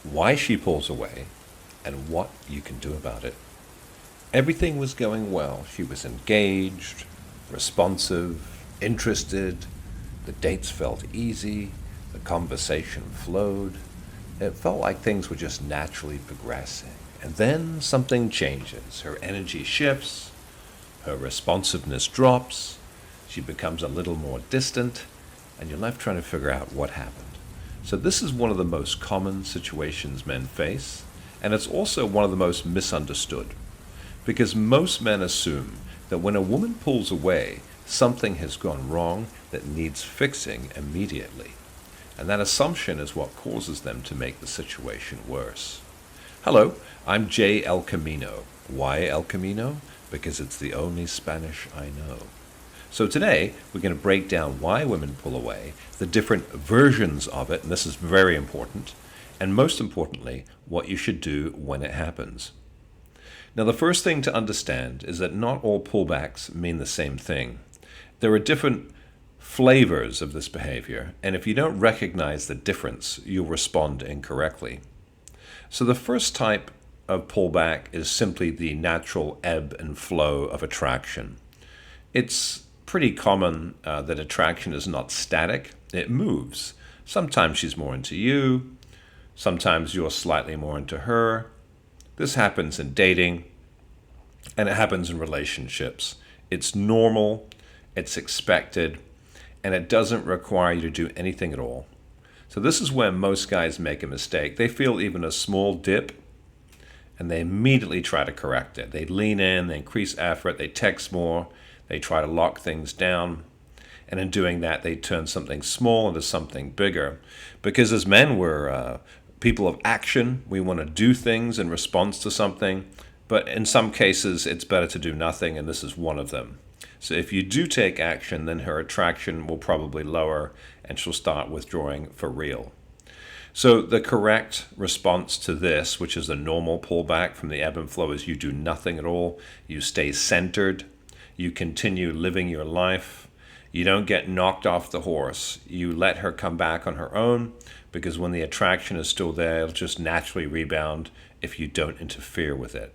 why she pulls away, and what you can do about it. Everything was going well. She was engaged, responsive, interested. The dates felt easy. The conversation flowed. It felt like things were just naturally progressing. And then something changes. Her energy shifts. Her responsiveness drops. She becomes a little more distant. And you're left trying to figure out what happened. So, this is one of the most common situations men face. And it's also one of the most misunderstood. Because most men assume that when a woman pulls away, something has gone wrong that needs fixing immediately. And that assumption is what causes them to make the situation worse. Hello, I'm Jay El Camino. Why El Camino? Because it's the only Spanish I know. So today, we're going to break down why women pull away, the different versions of it, and this is very important, and most importantly, what you should do when it happens. Now, the first thing to understand is that not all pullbacks mean the same thing. There are different flavors of this behavior, and if you don't recognize the difference, you'll respond incorrectly. So the first type of pullback is simply the natural ebb and flow of attraction. It's pretty common that attraction is not static, it moves. Sometimes she's more into you, sometimes you're slightly more into her. This happens in dating, and it happens in relationships. It's normal, it's expected, and it doesn't require you to do anything at all. So this is where most guys make a mistake. They feel even a small dip, and they immediately try to correct it. They lean in, they increase effort, they text more, they try to lock things down, and in doing that, they turn something small into something bigger. Because as men, we're people of action. We want to do things in response to something, but in some cases it's better to do nothing, and this is one of them. So if you do take action, then her attraction will probably lower and she'll start withdrawing for real. So the correct response to this, which is a normal pullback from the ebb and flow, is you do nothing at all. You stay centered. You continue living your life. You don't get knocked off the horse. You let her come back on her own, because when the attraction is still there, it'll just naturally rebound if you don't interfere with it.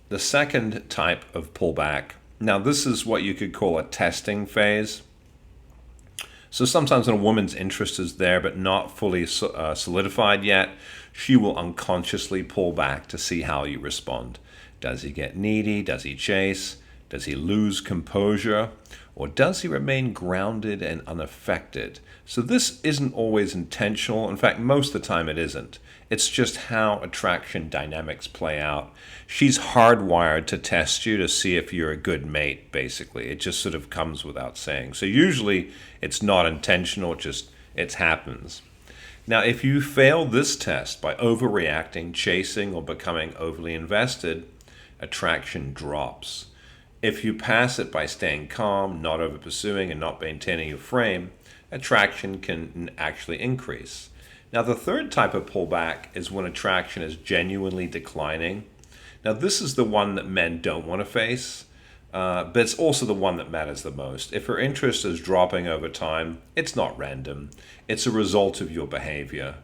The second type of pullback, now this is what you could call a testing phase. So sometimes when a woman's interest is there but not fully solidified yet, she will unconsciously pull back to see how you respond. Does he get needy? Does he chase? Does he lose composure? Or does he remain grounded and unaffected? So this isn't always intentional. In fact, most of the time it isn't. It's just how attraction dynamics play out. She's hardwired to test you to see if you're a good mate, basically. It just sort of comes without saying. So usually it's not intentional, it happens. Now, if you fail this test by overreacting, chasing, or becoming overly invested, attraction drops. If you pass it by staying calm, not over pursuing, and not maintaining your frame, attraction can actually increase. Now, the third type of pullback is when attraction is genuinely declining. Now, this is the one that men don't want to face, but it's also the one that matters the most. If her interest is dropping over time, it's not random. It's a result of your behavior.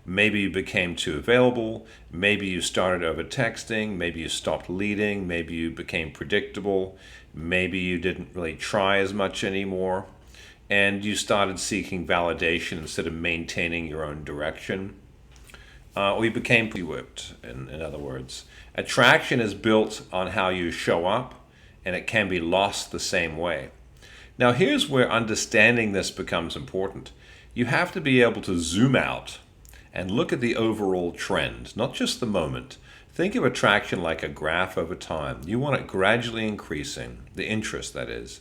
Maybe you became too available, maybe you started over texting, maybe you stopped leading, maybe you became predictable, maybe you didn't really try as much anymore, and you started seeking validation instead of maintaining your own direction. Or you became whipped, in other words. Attraction is built on how you show up, and it can be lost the same way. Now, here's where understanding this becomes important. You have to be able to zoom out and look at the overall trend, not just the moment. Think of attraction like a graph over time. You want it gradually increasing, the interest, that is.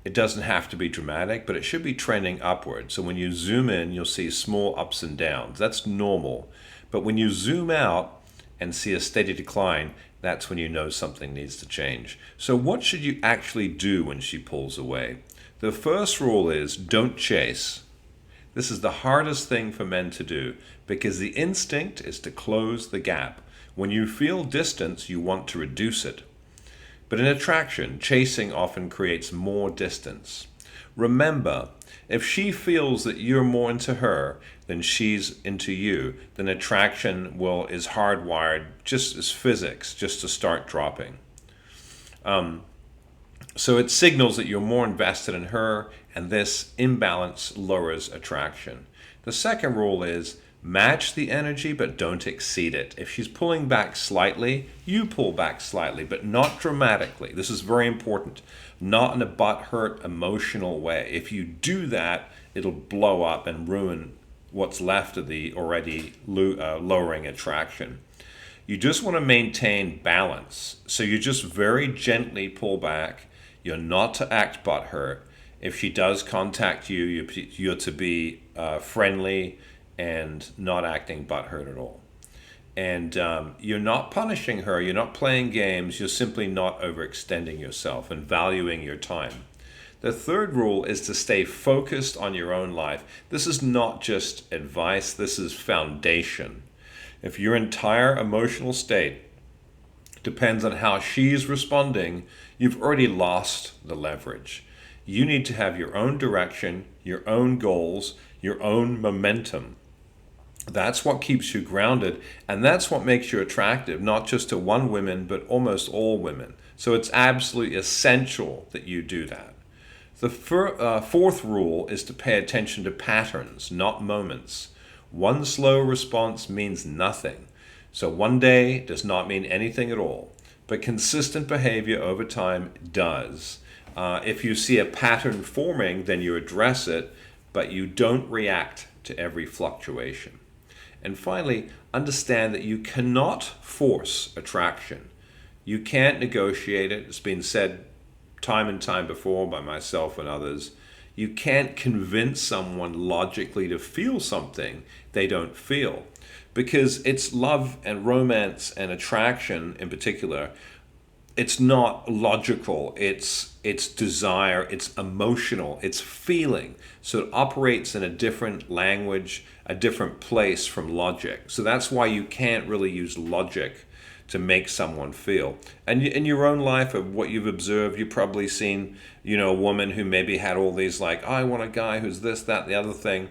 It doesn't have to be dramatic, but it should be trending upward. So when you zoom in, you'll see small ups and downs. That's normal. But when you zoom out and see a steady decline, that's when you know something needs to change. So what should you actually do when she pulls away? The first rule is don't chase. This is the hardest thing for men to do because the instinct is to close the gap. When you feel distance, you want to reduce it. But in attraction, chasing often creates more distance. Remember, if she feels that you're more into her than she's into you, then attraction is hardwired just as physics, just to start dropping. So it signals that you're more invested in her, and this imbalance lowers attraction. The second rule is match the energy, but don't exceed it. If she's pulling back slightly, you pull back slightly, but not dramatically. This is very important. Not in a butthurt, emotional way. If you do that, it'll blow up and ruin what's left of the already lowering attraction. You just want to maintain balance. So you just very gently pull back. You're not to act butthurt. If she does contact you, you're to be friendly and not acting butthurt at all. And you're not punishing her. You're not playing games. You're simply not overextending yourself and valuing your time. The third rule is to stay focused on your own life. This is not just advice. This is foundation. If your entire emotional state depends on how she's responding, you've already lost the leverage. You need to have your own direction, your own goals, your own momentum. That's what keeps you grounded, and that's what makes you attractive, not just to one woman, but almost all women. So it's absolutely essential that you do that. The fourth rule is to pay attention to patterns, not moments. One slow response means nothing. So one day does not mean anything at all. But consistent behavior over time does. If you see a pattern forming, then you address it, but you don't react to every fluctuation. And finally, understand that you cannot force attraction. You can't negotiate it. It's been said time and time before by myself and others. You can't convince someone logically to feel something they don't feel, because it's love and romance and attraction in particular. It's not logical. It's desire. It's emotional. It's feeling. So it operates in a different language, a different place from logic. So that's why you can't really use logic to make someone feel. And in your own life, of what you've observed, you've probably seen, a woman who maybe had all these I want a guy who's this, that, the other thing.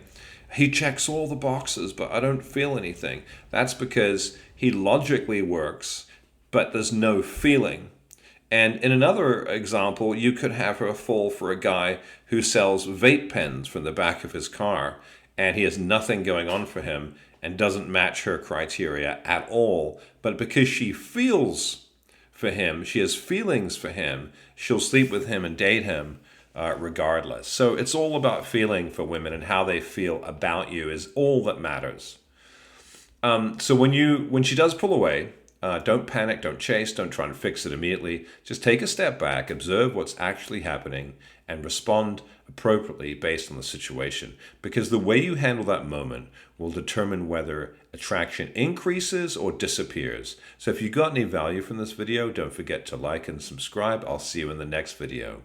He checks all the boxes, but I don't feel anything. That's because he logically works, but there's no feeling. And in another example, you could have her fall for a guy who sells vape pens from the back of his car, and he has nothing going on for him and doesn't match her criteria at all. But because she feels for him, she has feelings for him, she'll sleep with him and date him regardless. So it's all about feeling for women, and how they feel about you is all that matters. So when she does pull away, don't panic, don't chase, don't try and fix it immediately. Just take a step back, observe what's actually happening, and respond appropriately based on the situation. Because the way you handle that moment will determine whether attraction increases or disappears. So if you got any value from this video, don't forget to like and subscribe. I'll see you in the next video.